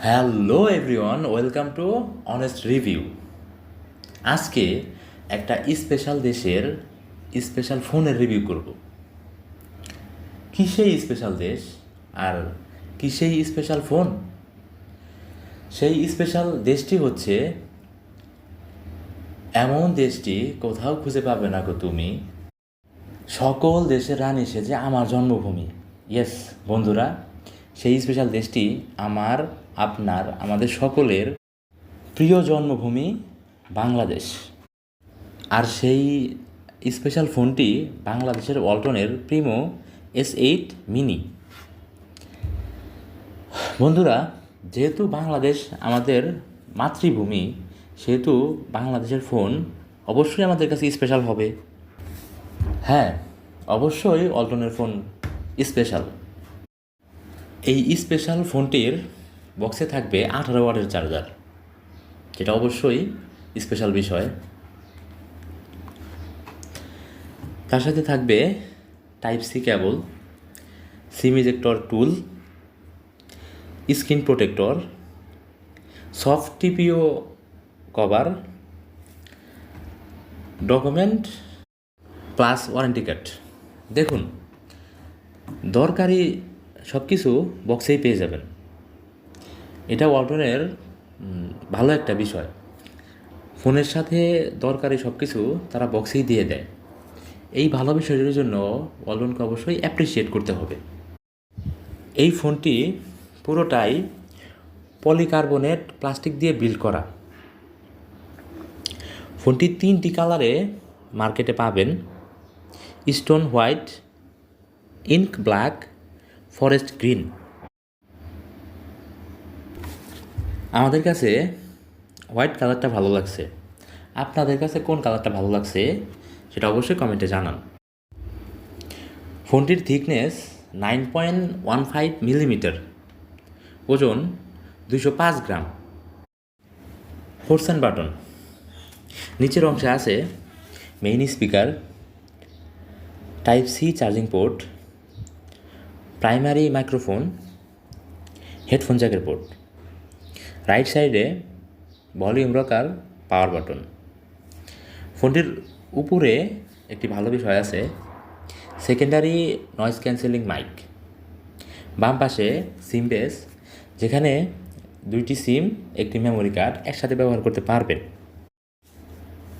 Hello everyone, welcome to honest review. আজকে একটা special দেশের স্পেশাল ফোনের রিভিউ করব। কি সেই স্পেশাল দেশ আর কি সেই স্পেশাল ফোন? সেই স্পেশাল দেশটি হচ্ছে এমন দেশটি কোথাও খুঁজে পাবে না গো তুমি, সকল দেশের রানী সেজে আমার জন্মভূমি। ইয়েস বন্ধুরা, সেই স্পেশাল দেশটি আমার, আপনার, আমাদের সকলের প্রিয় জন্মভূমি বাংলাদেশ। আর সেই স্পেশাল ফোনটি বাংলাদেশের ওয়ালটনের প্রিমো S8 মিনি। বন্ধুরা, যেহেতু বাংলাদেশ আমাদের মাতৃভূমি, সেহেতু বাংলাদেশের ফোন অবশ্যই আমাদের কাছে স্পেশাল হবে। হ্যাঁ, অবশ্যই ওয়ালটনের ফোন স্পেশাল। এই স্পেশাল ফোনটির বক্সে থাকবে 18 ওয়াটের চার্জার, যেটা অবশ্যই স্পেশাল বিষয়। তার সাথে থাকবে Type-C cable, SIM ejector tool, screen protector, soft TPO cover, document plus warranty card. দেখুন, দরকারি সব কিছু বক্সেই পেয়ে যাবেন। এটা ওয়ালটনের ভালো একটা বিষয়। ফোনের সাথে দরকারি সব কিছু তারা বক্সেই দিয়ে দেয়। এই ভালো বিষয়টির জন্য ওয়ালটনকে অবশ্যই অ্যাপ্রিসিয়েট করতে হবে। এই ফোনটি পুরোটাই পলিকার্বনেট প্লাস্টিক দিয়ে বিল্ড করা। ফোনটি 3টি কালারে মার্কেটে পাবেন: stone white, ink black, forest green. আমাদের কাছে হোয়াইট কালারটা ভালো লাগছে। আপনাদের কাছে কোন কালারটা ভালো লাগছে সেটা অবশ্যই কমেন্টে জানান। ফোনটির থিকনেস 9.15 মিলিমিটার, ওজন 205 গ্রাম। Force button. নিচের অংশে আছে main speaker, Type-C charging port, primary microphone, headphone জ্যাকের পোর্ট। রাইট সাইডে ভলিউম রকার, পাওয়ার বাটন। ফোনটির উপরে একটি ভালো বিষয় আছে, সেকেন্ডারি নয়েজ ক্যান্সেলিং মাইক। বাম পাশে সিম বেস, যেখানে 2টি সিম, একটি মেমোরি কার্ড একসাথে ব্যবহার করতে পারবেন।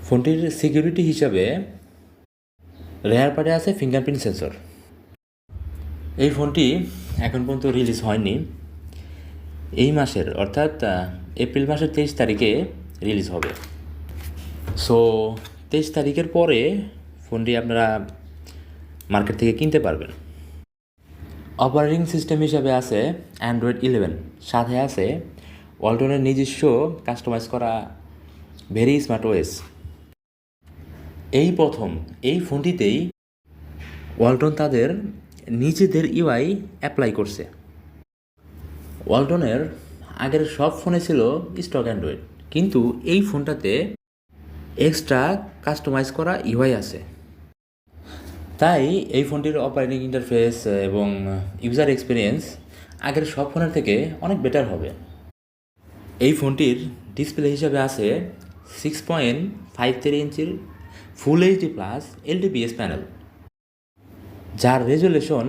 ফোনটির সিকিউরিটি হিসাবে রেয়ার পার্টে আছে ফিঙ্গারপ্রিন্ট সেন্সর। এই ফোনটি এখন পর্যন্ত রিলিজ হয়নি। এই মাসের অর্থাৎ এপ্রিল মাসের 23 তারিখে রিলিজ হবে। সো 23 তারিখের পরে ফোনটি আপনারা মার্কেট থেকে কিনতে পারবেন। অপারেটিং সিস্টেম হিসাবে আছে Android 11, সাথে আছে ওয়ালটনের নিজস্ব কাস্টমাইজ করা Variant+OS। এই প্রথম এই ফোনটিতেই ওয়ালটন তাদের নিজেদের UI অ্যাপ্লাই করছে। ওয়ালটনের আগের সব ফোনে ছিল স্টক অ্যান্ড্রয়েড, কিন্তু এই ফোনটাতে এক্সট্রা কাস্টমাইজ করা UI আছে। তাই এই ফোনটির অপারেটিং ইন্টারফেস এবং ইউজার এক্সপিরিয়েন্স আগের সব ফোনের থেকে অনেক বেটার হবে। এই ফোনটির ডিসপ্লে হিসাবে আছে 6.53 ইঞ্চির ফুল HD+ LTPS প্যানেল, যার রেজুলেশন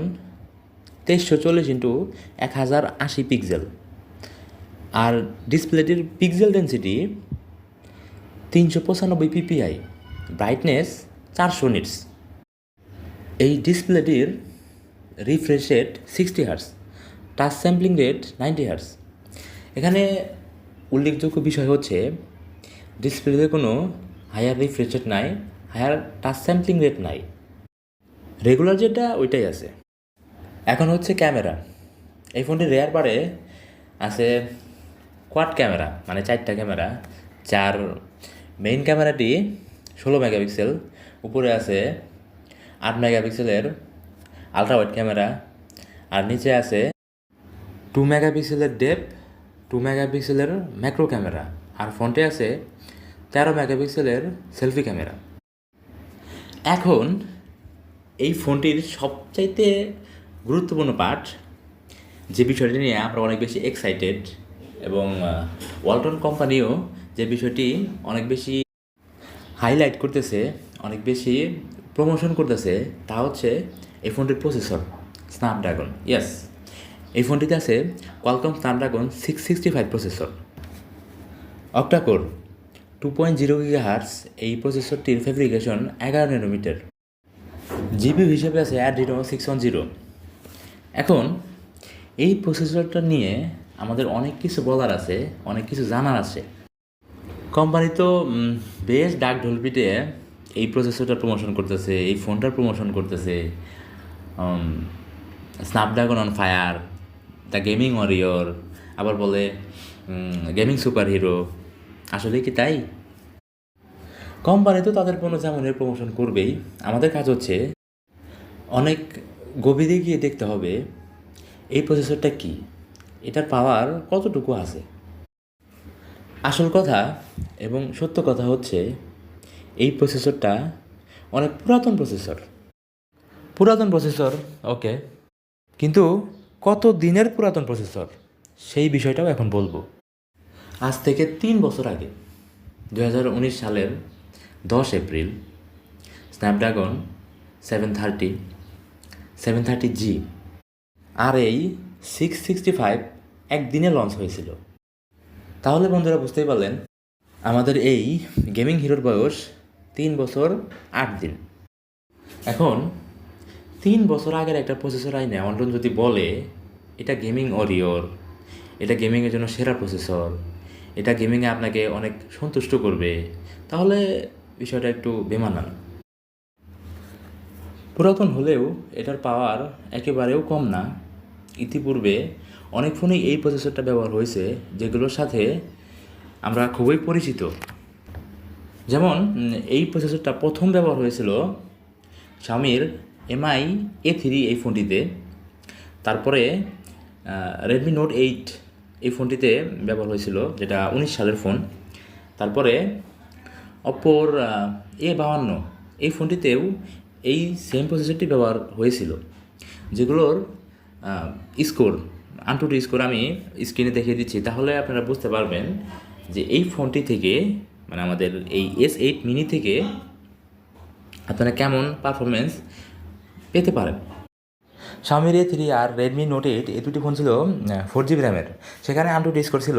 2340x1080 পিক্সেল। আর ডিসপ্লেটির pixel density 395 ppi, brightness 400 nits. এই ডিসপ্লেটির refresh rate 60 hertz, touch sampling rate 90 hertz. এখানে উল্লেখযোগ্য বিষয় হচ্ছে ডিসপ্লেতে কোনো হায়ার রিফ্রেশ রেট নাই, হায়ার টাচ স্যাম্পলিং রেট নাই। রেগুলার যেটা ওইটাই আছে। এখন হচ্ছে ক্যামেরা। এই ফোনটির রেয়ার বারে আছে কোয়াড ক্যামেরা, মানে 4টা ক্যামেরা, যার মেইন ক্যামেরাটি 16 মেগাপিক্সেল, উপরে আছে 8 মেগাপিক্সেলের আলট্রা ওয়াইড ক্যামেরা, আর নিচে আছে 2 মেগাপিক্সেলের ডেপথ, 2 মেগাপিক্সেলের ম্যাক্রো ক্যামেরা, আর ফ্রন্টে আছে 13 মেগাপিক্সেলের সেলফি ক্যামেরা। এখন এই ফোনটির সবচাইতে গুরুত্বপূর্ণ পার্ট, যে বিষয়টি নিয়ে আমরা অনেক বেশি এক্সাইটেড, এবং ওয়ালটন কোম্পানিও যে বিষয়টি অনেক বেশি হাইলাইট করতেছে, অনেক বেশি প্রমোশন করতেছে, তা হচ্ছে এই ফোনটির প্রসেসর স্ন্যাপড্রাগন। ইয়েস, এই ফোনটিতে আছে Qualcomm Snapdragon 665 processor, octa-core 2.0 GHz। এই প্রসেসরটির ফেব্রিকেশন 11 nm, জিবি হিসেবে আছে Adreno 610। এখন এই প্রসেসরটা নিয়ে আমাদের অনেক কিছু বলার আছে, অনেক কিছু জানার আছে। কোম্পানি তো বেশ ডাক ঢোল পিটিয়ে এই প্রসেসরটা প্রমোশন করতেছে, এই ফোনটার প্রমোশন করতেছে, Snapdragon on fire, the gaming warrior, আবার বলে গেমিং সুপার হিরো। আসলে কি তাই? কোম্পানি তো তাদের পণ্য যেমনের প্রমোশন করবেই, আমাদের কাজ হচ্ছে অনেক গভীরে গিয়ে দেখতে হবে এই প্রসেসরটা কি, এটার পাওয়ার কতটুকু আছে। আসল কথা এবং সত্য কথা হচ্ছে এই প্রসেসরটা অনেক পুরাতন প্রসেসর, ওকে, কিন্তু কত দিনের পুরাতন প্রসেসর সেই বিষয়টাও এখন বলবো। আজ থেকে 3 বছর আগে 2019 সালের 10 এপ্রিল স্ন্যাপড্রাগন 730G আর এই 665 একদিনে লঞ্চ হয়েছিল। তাহলে বন্ধুরা বুঝতেই পারলেন আমাদের এই গেমিং হিরোর বয়স 3 বছর 8 দিন। এখন 3 বছর আগের একটা প্রসেসর আইনে অন্টন যদি বলে এটা গেমিং ওরিয়র, এটা গেমিংয়ের জন্য সেরা প্রসেসর, এটা গেমিংয়ে আপনাকে অনেক সন্তুষ্ট করবে, তাহলে বিষয়টা একটু বেমানান। পুরাতন হলেও এটার পাওয়ার একেবারেও কম না। ইতিপূর্বে অনেক ফোনেই এই প্রসেসরটা ব্যবহার হয়েছে যেগুলোর সাথে আমরা খুবই পরিচিত। যেমন এই প্রসেসরটা প্রথম ব্যবহার হয়েছিল শাওমির MI A3 এই ফোনটিতে, তারপরে রেডমি নোট 8 এই ফোনটিতে ব্যবহার হয়েছিল, যেটা 19 সালের ফোন। তারপরে অপোর A52 এই ফোনটিতেও এই সেম প্রসেসরটি ব্যবহার হয়েছিল, যেগুলোর স্কোর আনটুডু স্কোর আমি স্ক্রিনে দেখিয়ে দিচ্ছি, তাহলে আপনারা বুঝতে পারবেন যে এই ফোনটি থেকে, মানে আমাদের এই S8 মিনি থেকে আপনারা কেমন পারফরমেন্স পেতে পারেন। শাওমির A3 আর রেডমি নোট 8 এই দুটি ফোন ছিল 4GB র্যামের, সেখানে আনটুডু স্কোর ছিল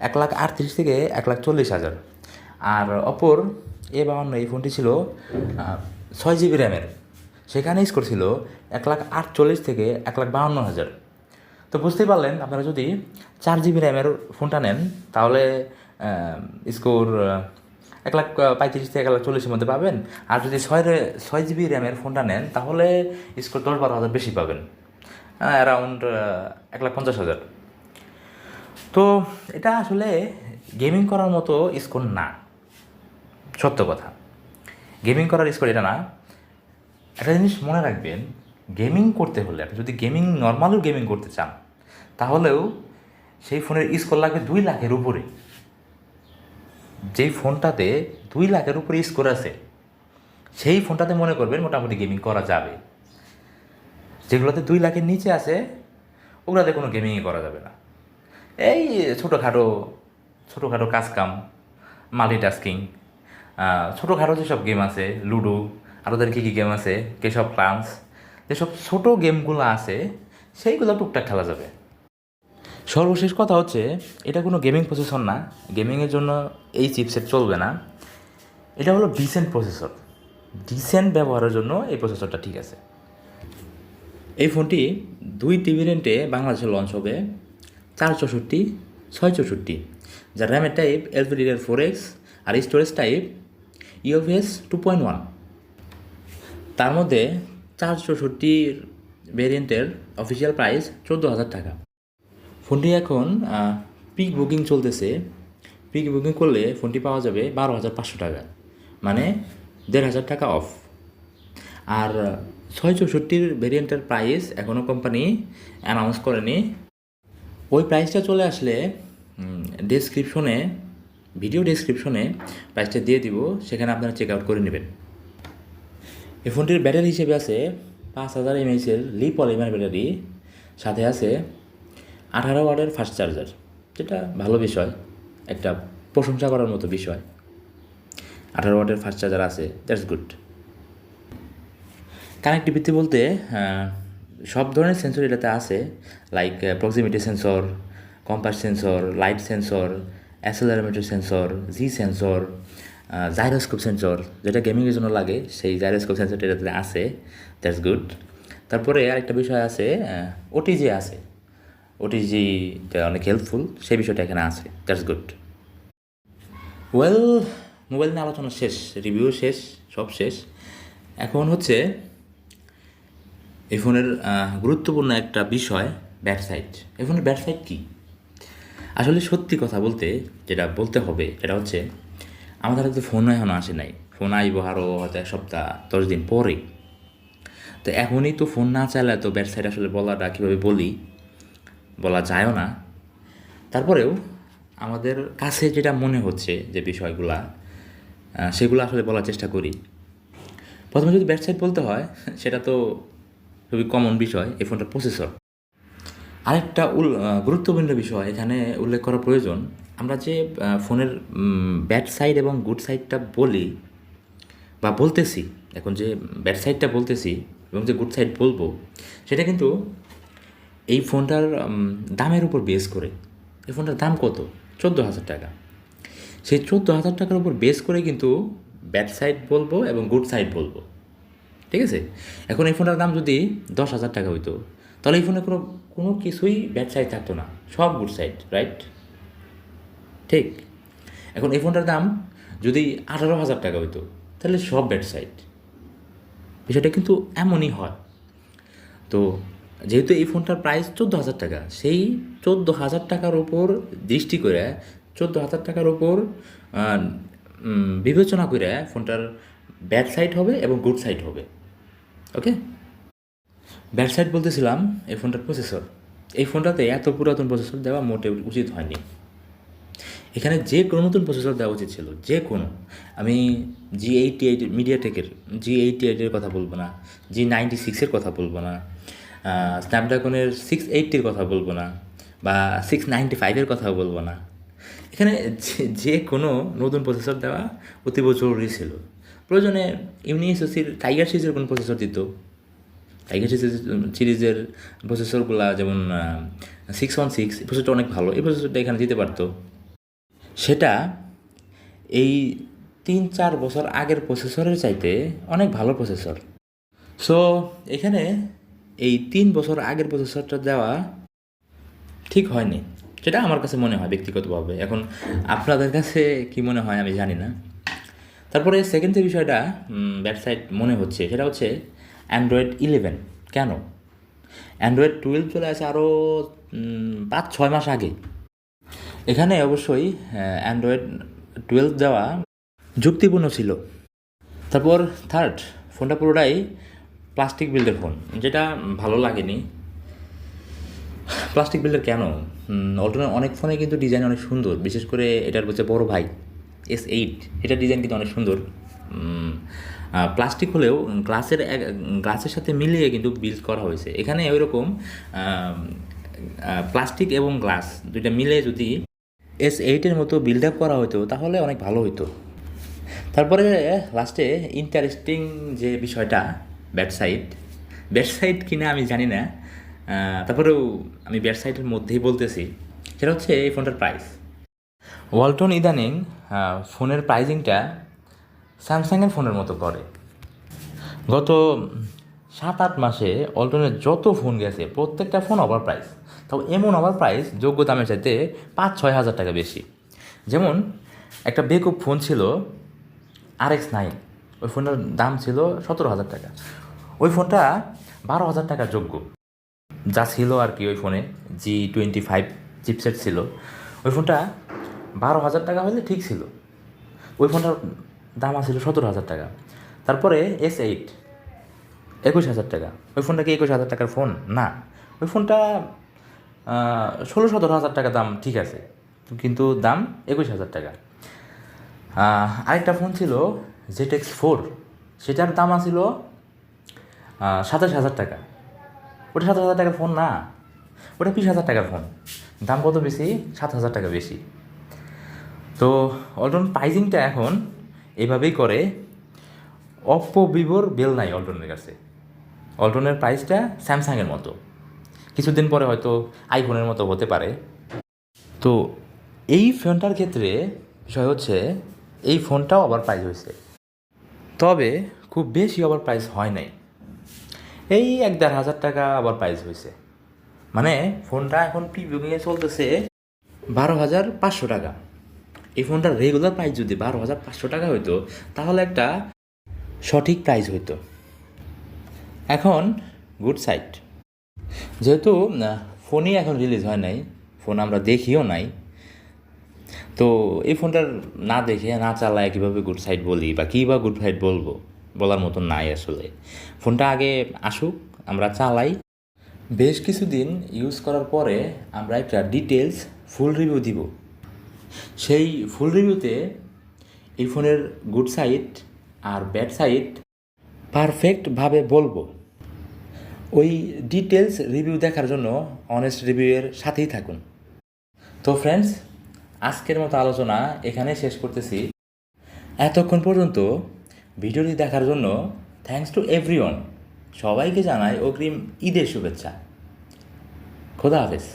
1,38,000 থেকে 1,40,000। আর অপর A52 এই ফোনটি ছিল 6GB র্যামের, সেখানে স্কোর ছিল 1,48,000 থেকে 1,52,000। তো বুঝতেই পারলেন আপনারা যদি 4GB র্যামের ফোনটা নেন তাহলে স্কোর 1,35,000 থেকে 1,40,000 মধ্যে পাবেন, আর যদি 6GB র্যামের ফোনটা নেন তাহলে স্কোর 10-12,000 বেশি পাবেন, অ্যারাউন্ড 1,50,000। তো এটা আসলে গেমিং করার মতো স্কোর না, সত্য কথা। গেমিং করার স্কোর এটা না। একটা জিনিস মনে রাখবেন, গেমিং করতে হলে আপনি যদি নর্মালও গেমিং করতে চান তাহলেও সেই ফোনের স্কোর লাগবে 2 লাখের উপরে। যেই ফোনটাতে 2 লাখের উপরে স্কোর আছে সেই ফোনটাতে মনে করবেন মোটামুটি গেমিং করা যাবে। যেগুলোতে 2 লাখের নিচে আছে ওগুলোতে কোনো গেমিংই করা যাবে না। এই ছোটোখাটো কাজকাম, মাল্টিটাস্কিং, ছোটোখাটো যেসব গেম আছে, লুডো, আর ওদের কী গেম আছে, কেসব ক্লান্স, যেসব ছোটো গেমগুলো আছে সেইগুলো টুকটাক খেলা যাবে। সর্বশেষ কথা হচ্ছে এটা কোনো গেমিং প্রসেসর না, গেমিংয়ের জন্য এই চিপসেট চলবে না। এটা হলো ডিসেন্ট প্রসেসর, ডিসেন্ট ব্যবহারের জন্য এই প্রসেসরটা ঠিক আছে। এই ফোনটি 2 ভেরিয়েন্টে বাংলাদেশে লঞ্চ হবে, 464, 664, যার র্যামের টাইপ LPDDR4X আর স্টোরেজ টাইপ UFS 2.1। তার মধ্যে 464 ভেরিয়েন্টের অফিসিয়াল প্রাইস 14,000 টাকা। ফোনটি এখন পিক বুকিং চলতেছে। পিক বুকিং করলে ফোনটি পাওয়া যাবে 12,500 টাকা, মানে 1,500 টাকা অফ। আর 664 ভেরিয়েন্টের প্রাইস এখনও কোম্পানি অ্যানাউন্স করেনি। ওই প্রাইসটা চলে আসলে ভিডিও ডেসক্রিপশনে প্রাইসটা দিয়ে দিব, সেখানে আপনারা চেক আউট করে নেবেন। এই ফোনটির ব্যাটারি হিসেবে আছে 5000 mAh লিপ পলিমার ব্যাটারি, সাথে আছে 18 ওয়াটের ফাস্ট চার্জার। যেটা ভালো বিষয়, একটা প্রশংসা করার মতো বিষয়। 18 ওয়াটের ফাস্ট চার্জার আছে, দ্যাটস গুড। কানেক্টিভিটি বলতে সব ধরনের সেন্সর এটাতে আছে, like proximity sensor, compass sensor, light sensor, accelerometer sensor, G sensor, gyroscope sensor, যেটা গেমিংয়ের জন্য লাগে, সেই জাইরোস্কোপ সেন্সরটা এটাতে আছে, দ্যাটস গুড। তারপরে আরেকটা বিষয় আছে, ওটিজি আছে। ওটিজিটা অনেক হেল্পফুল, সেই বিষয়টা এখানে আছে, দ্যাটস গুড। ওয়েল, মোবাইল নিয়ে আলোচনা শেষ, রিভিউ শেষ, সব শেষ। এখন হচ্ছে এই ফোনের গুরুত্বপূর্ণ একটা বিষয়, ব্যাড সাইড। এই ফোনের ব্যাড সাইড কী? আসলে সত্যি কথা বলতে যেটা বলতে হবে সেটা হচ্ছে, আমাদের হাতে ফোনও এখনও আসে নাই। ফোন আইব আরও হয়তো 1 সপ্তাহ 10 দিন পরে। তো এখনই তো ফোন না চাইলে তো ব্যাড সাইড আসলে বলাটা কীভাবে বলা যায়ও না। তারপরেও আমাদের কাছে যেটা মনে হচ্ছে যে বিষয়গুলা, সেগুলো আসলে বলার চেষ্টা করি। প্রথমে যদি ব্যাড সাইড বলতে হয়, সেটা তো খুবই কমন বিষয়, এই ফোনটার প্রসেসর। আরেকটা গুরুত্বপূর্ণ বিষয় এখানে উল্লেখ করা প্রয়োজন, আমরা যে ফোনের ব্যাড সাইড এবং গুড সাইডটা বলি বা বলতেছি, এখন যে ব্যাড সাইডটা বলতেছি এবং যে গুড সাইড বলবো, সেটা কিন্তু এই ফোনটার দামের উপর বেস করে। এই ফোনটার দাম কত? 14,000 টাকা। সেই 14,000 টাকার উপর বেস করে কিন্তু ব্যাড সাইড বলবো এবং গুড সাইড বলবো, ঠিক আছে? এখন এই ফোনটার দাম যদি 10,000 টাকা হইতো, তাহলে এই ফোনে কোনো কিছুই ব্যাড সাইড থাকতো না, সব গুড সাইড, রাইট? ঠিক। এখন এই ফোনটার দাম যদি 18,000 টাকা হইতো, তাহলে সব ব্যাড সাইড। বিষয়টা কিন্তু এমনই হয়। তো যেহেতু এই ফোনটার প্রাইস 14,000 টাকা, সেই 14,000 টাকার উপর দৃষ্টি করে, 14,000 টাকার উপর বিবেচনা করে ফোনটার ব্যাড সাইড হবে এবং গুড সাইড হবে, ওকে? ব্যাড সাইড বলতেছিলাম এই ফোনটার প্রসেসর। এই ফোনটাতে এত পুরাতন প্রসেসর দেওয়া মোটেও উচিত হয়নি। এখানে যে কোনো নতুন প্রসেসর দেওয়া উচিত ছিল, যে কোনো। আমি G88 মিডিয়াটেকের G88-এর কথা বলবো না, G96-এর কথা বলবো না, স্ন্যাপড্রাগনের 680-র কথা বলবো না, বা 695-এর কথা বলবো না। এখানে যে কোনো নতুন প্রসেসর দেওয়া অতীব জরুরি ছিল। প্রয়োজনে ইউনিএসওসির টাইগার সিরিজের কোন প্রসেসর দিত। টাইগার সিরিজের প্রসেসরগুলো যেমন 616, এই প্রসেসরটা অনেক ভালো, এই প্রসেসরটা এখানে দিতে পারতো। সেটা এই 3-4 বছর আগের প্রসেসরের চাইতে অনেক ভালো প্রসেসর। সো এখানে এই 3 বছর আগের প্রসেসরটা দেওয়া ঠিক হয়নি, সেটা আমার কাছে মনে হয় ব্যক্তিগতভাবে। এখন আপনাদের কাছে কি মনে হয় আমি জানি না। তারপরে সেকেন্ড যে বিষয়টা ব্যাড সাইড মনে হচ্ছে, সেটা হচ্ছে অ্যান্ড্রয়েড 11। কেন? অ্যান্ড্রয়েড 12 চলে আসে আরও 5-6 মাস আগে। এখানে অবশ্যই অ্যান্ড্রয়েড 12 দেওয়া যুক্তিপূর্ণ ছিল। তারপর থার্ড, ফোনটা পুরোটাই প্লাস্টিক বিল্ডের ফোন, যেটা ভালো লাগেনি। প্লাস্টিক বিল্ডের কেন? অল্টারনেট অনেক ফোনে কিন্তু ডিজাইন অনেক সুন্দর, বিশেষ করে এটার হচ্ছে বড় ভাই S8, এটার ডিজাইন কিন্তু অনেক সুন্দর। প্লাস্টিক হলেও গ্লাসের সাথে মিলিয়ে কিন্তু বিল্ড করা হয়েছে। এখানে ওই রকম প্লাস্টিক এবং গ্লাস দুইটা মিলে যদি S8-এর মতো বিল্ড আপ করা হতো, তাহলে অনেক ভালো হতো। তারপরে লাস্টে ইন্টারেস্টিং যে বিষয়টা, ব্যাড সাইড কিনা আমি জানি না, তারপরেও আমি ব্যাড সাইডের মধ্যেই বলতেছি, সেটা হচ্ছে এই ফোনটার প্রাইস। ওয়ালটন ইদানিং ফোনের প্রাইজিংটা স্যামসাংয়ের ফোনের মতো করে। গত 7-8 মাসে ওয়ালটনের যত ফোন গেছে, প্রত্যেকটা ফোন ওভার প্রাইস। তাও এমন ওভার প্রাইস, যোগ্য দামের চাইতে 5-6 হাজার টাকা বেশি। যেমন একটা বেকুব ফোন ছিল RX9, ওই ফোনটার দাম ছিল 17,000 টাকা। ওই ফোনটা 12,000 টাকার যোগ্য যা ছিল আর কি। ওই ফোনে G25 চিপসেট ছিল। ওই ফোনটা 12,000 টাকা হলে ঠিক ছিল। ওই ফোনটার দাম আছিল 17,000 টাকা। তারপরে S8 21,000 টাকা। ওই ফোনটা কি 21,000 টাকার ফোন? না, ওই ফোনটা 16-17 হাজার টাকা দাম, ঠিক আছে, কিন্তু দাম 21,000 টাকা। আরেকটা ফোন ছিল ZX4, সেটার দাম আছিল 27,000 টাকা। ওটা 27,000 টাকার ফোন না, ওটা 20,000 টাকার ফোন। দাম কত বেশি? 7,000 টাকা বেশি। তো অল্টন প্রাইজিংটা এখন এভাবেই করে। অপ্পো ভিভোর বেল নাই অল্টনের কাছে। অল্টনের প্রাইসটা স্যামসাংয়ের মতো, কিছুদিন পরে হয়তো আইফোনের মতো হতে পারে। তো এই ফোনটার ক্ষেত্রে বিষয় হচ্ছে এই ফোনটাও আবার প্রাইস হয়েছে, তবে খুব বেশি আবার প্রাইস হয় নাই, এই 1,500 টাকা আবার প্রাইস হয়েছে। মানে ফোনটা এখন প্রিভিউয়ে চলতেছে 12,500 টাকা। এই ফোনটার রেগুলার প্রাইস যদি 12,500 টাকা হইতো তাহলে একটা সঠিক প্রাইস হইতো। এখন গুড সাইড, যেহেতু ফোনই এখন রিলিজ হয় নাই, ফোন আমরা দেখিও নাই, তো এই ফোনটার না দেখে না চালায় কীভাবে গুড সাইড বলি বা কী বা গুড সাইড বলবো, বলার মতন নাই আসলে। ফোনটা আগে আসুক, আমরা চালাই, বেশ কিছুদিন ইউজ করার পরে আমরা একটা ডিটেলস ফুল রিভিউ দিব। সেই ফুল রিভিউতে এই ফোনের গুড সাইড আর ব্যাড সাইড পারফেক্টভাবে বলবো। ওই ডিটেলস রিভিউ দেখার জন্য অনেস্ট রিভিউয়ের সাথেই থাকুন। তো ফ্রেন্ডস, আজকের মতো আলোচনা এখানে শেষ করতেছি। এতক্ষণ পর্যন্ত ভিডিওটি দেখার জন্য থ্যাঙ্কস টু এভরিওয়ান। সবাইকে জানাই অগ্রিম ঈদের শুভেচ্ছা। খোদা হাফেজ।